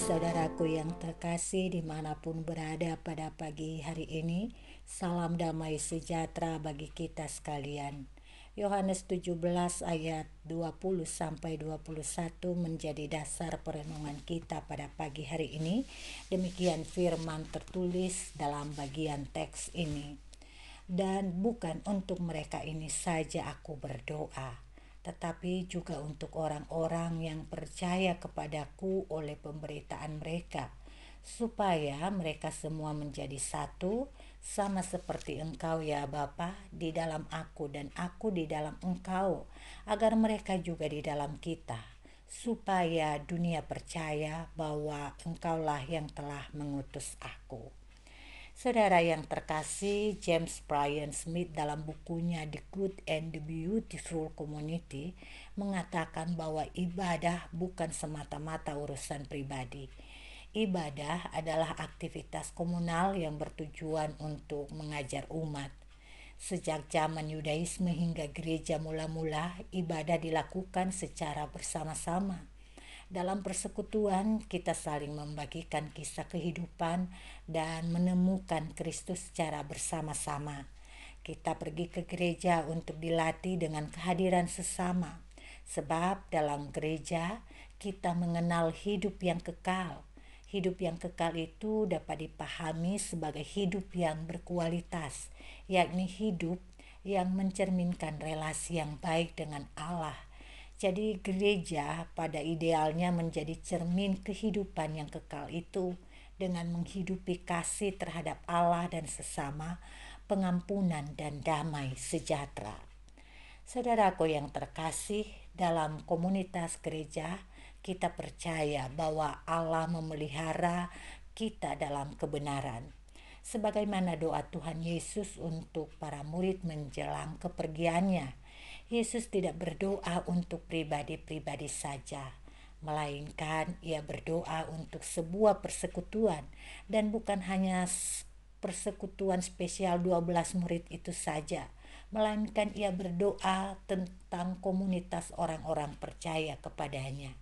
Saudaraku yang terkasih dimanapun berada pada pagi hari ini, salam damai sejahtera bagi kita sekalian. Yohanes 17 ayat 20-21 menjadi dasar perenungan kita pada pagi hari ini. Demikian firman tertulis dalam bagian teks ini. Dan bukan untuk mereka ini saja aku berdoa, tetapi juga untuk orang-orang yang percaya kepadaku oleh pemberitaan mereka, supaya mereka semua menjadi satu, sama seperti Engkau ya Bapa di dalam aku dan aku di dalam Engkau, agar mereka juga di dalam kita, supaya dunia percaya bahwa Engkaulah yang telah mengutus aku. Saudara yang terkasih, James Bryan Smith dalam bukunya The Good and the Beautiful Community mengatakan bahwa ibadah bukan semata-mata urusan pribadi. Ibadah adalah aktivitas komunal yang bertujuan untuk mengajar umat. Sejak zaman Yudaisme hingga gereja mula-mula, ibadah dilakukan secara bersama-sama. Dalam persekutuan, kita saling membagikan kisah kehidupan dan menemukan Kristus secara bersama-sama. Kita pergi ke gereja untuk dilatih dengan kehadiran sesama, sebab dalam gereja kita mengenal hidup yang kekal. Hidup yang kekal itu dapat dipahami sebagai hidup yang berkualitas, yakni hidup yang mencerminkan relasi yang baik dengan Allah. Jadi gereja pada idealnya menjadi cermin kehidupan yang kekal itu dengan menghidupi kasih terhadap Allah dan sesama, pengampunan dan damai sejahtera. Saudaraku yang terkasih, dalam komunitas gereja kita percaya bahwa Allah memelihara kita dalam kebenaran. Sebagaimana doa Tuhan Yesus untuk para murid menjelang kepergiannya, Yesus tidak berdoa untuk pribadi-pribadi saja, melainkan ia berdoa untuk sebuah persekutuan, dan bukan hanya persekutuan spesial 12 murid itu saja, melainkan ia berdoa tentang komunitas orang-orang percaya kepadanya.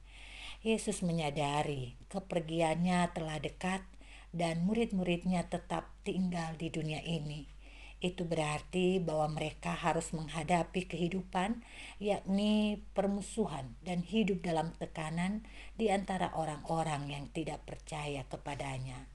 Yesus menyadari kepergiannya telah dekat dan murid-muridnya tetap tinggal di dunia ini. Itu berarti bahwa mereka harus menghadapi kehidupan, yakni permusuhan dan hidup dalam tekanan di antara orang-orang yang tidak percaya kepadanya.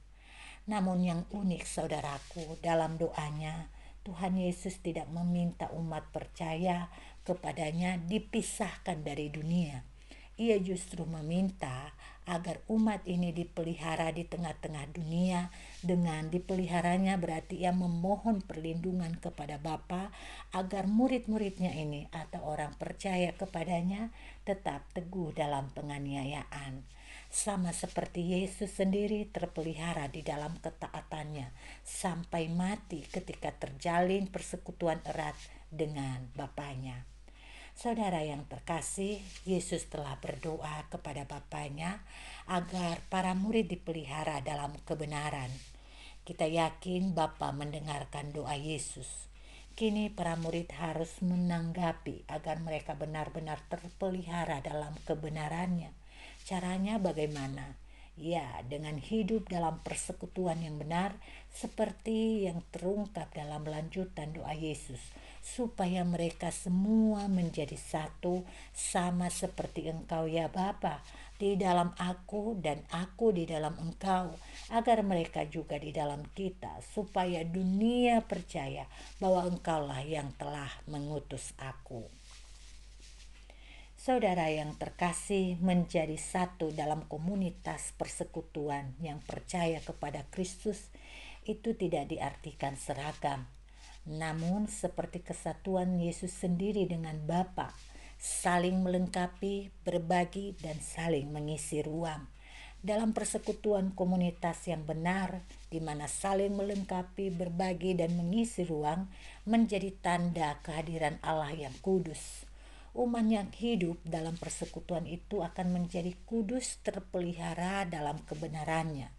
Namun yang unik saudaraku, dalam doanya Tuhan Yesus tidak meminta umat percaya kepadanya dipisahkan dari dunia. Ia justru meminta agar umat ini dipelihara di tengah-tengah dunia. Dengan dipeliharanya berarti ia memohon perlindungan kepada Bapa agar murid-muridnya ini atau orang percaya kepadanya tetap teguh dalam penganiayaan. Sama seperti Yesus sendiri terpelihara di dalam ketaatannya sampai mati ketika terjalin persekutuan erat dengan Bapanya. Saudara yang terkasih, Yesus telah berdoa kepada Bapanya agar para murid dipelihara dalam kebenaran. Kita yakin Bapa mendengarkan doa Yesus. Kini para murid harus menanggapi agar mereka benar-benar terpelihara dalam kebenarannya. Caranya bagaimana? Ya, dengan hidup dalam persekutuan yang benar seperti yang terungkap dalam lanjutan doa Yesus, supaya mereka semua menjadi satu, sama seperti Engkau ya Bapa di dalam aku dan aku di dalam Engkau, agar mereka juga di dalam kita, supaya dunia percaya bahwa Engkaulah yang telah mengutus aku. Saudara yang terkasih, menjadi satu dalam komunitas persekutuan yang percaya kepada Kristus itu tidak diartikan seragam, namun seperti kesatuan Yesus sendiri dengan Bapa, saling melengkapi, berbagi, dan saling mengisi ruang. Dalam persekutuan komunitas yang benar, di mana saling melengkapi, berbagi, dan mengisi ruang, menjadi tanda kehadiran Allah yang kudus. Umat yang hidup dalam persekutuan itu akan menjadi kudus, terpelihara dalam kebenarannya.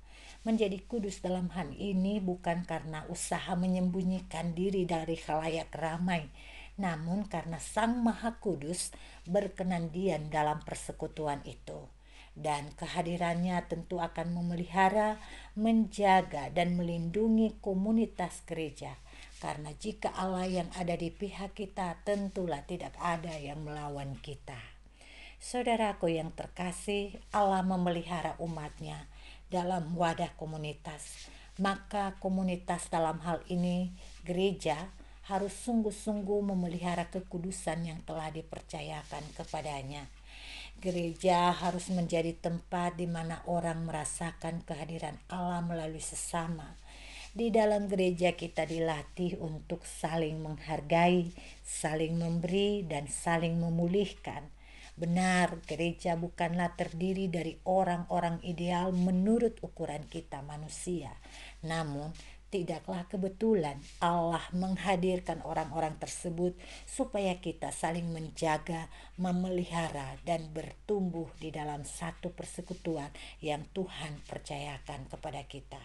Menjadi kudus dalam hal ini bukan karena usaha menyembunyikan diri dari khalayak ramai, namun karena Sang Maha Kudus berkenan diam dalam persekutuan itu. dan kehadirannya tentu akan memelihara, menjaga, dan melindungi komunitas gereja. Karena jika Allah yang ada di pihak kita, tentulah tidak ada yang melawan kita. Saudaraku yang terkasih, Allah memelihara umatnya dalam wadah komunitas. Maka komunitas dalam hal ini, gereja, harus sungguh-sungguh memelihara kekudusan yang telah dipercayakan kepadanya. Gereja harus menjadi tempat di mana orang merasakan kehadiran Allah melalui sesama. Di dalam gereja kita dilatih untuk saling menghargai, saling memberi, dan saling memulihkan. Benar, gereja bukanlah terdiri dari orang-orang ideal menurut ukuran kita manusia. Namun, tidaklah kebetulan Allah menghadirkan orang-orang tersebut supaya kita saling menjaga, memelihara, dan bertumbuh di dalam satu persekutuan yang Tuhan percayakan kepada kita.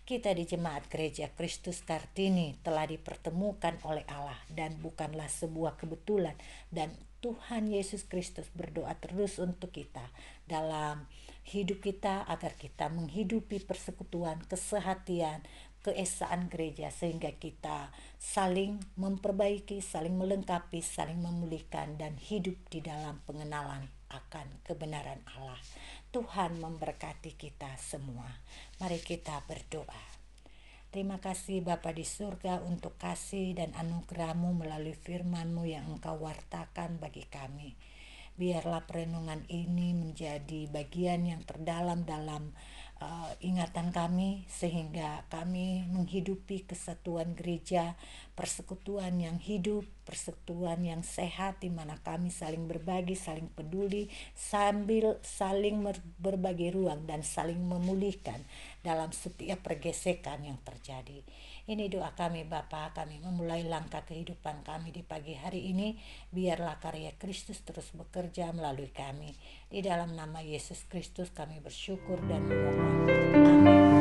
Kita di Jemaat Gereja Kristus Kartini telah dipertemukan oleh Allah dan bukanlah sebuah kebetulan, dan Tuhan Yesus Kristus berdoa terus untuk kita dalam hidup kita agar kita menghidupi persekutuan, kesehatian, keesaan gereja sehingga kita saling memperbaiki, saling melengkapi, saling memulihkan dan hidup di dalam pengenalan akan kebenaran Allah. Tuhan memberkati kita semua. Mari kita berdoa. Terima kasih Bapa di surga untuk kasih dan anugerah-Mu melalui firman-Mu yang Engkau wartakan bagi kami. Biarlah perenungan ini menjadi bagian yang terdalam dalam ingatan kami sehingga kami menghidupi kesatuan gereja, persekutuan yang hidup, persekutuan yang sehat di mana kami saling berbagi, saling peduli, sambil saling berbagi ruang dan saling memulihkan dalam setiap pergesekan yang terjadi. Ini doa kami Bapa, kami memulai langkah kehidupan kami di pagi hari ini. Biarlah karya Kristus terus bekerja melalui kami. Di dalam nama Yesus Kristus kami bersyukur dan memohon. Amin.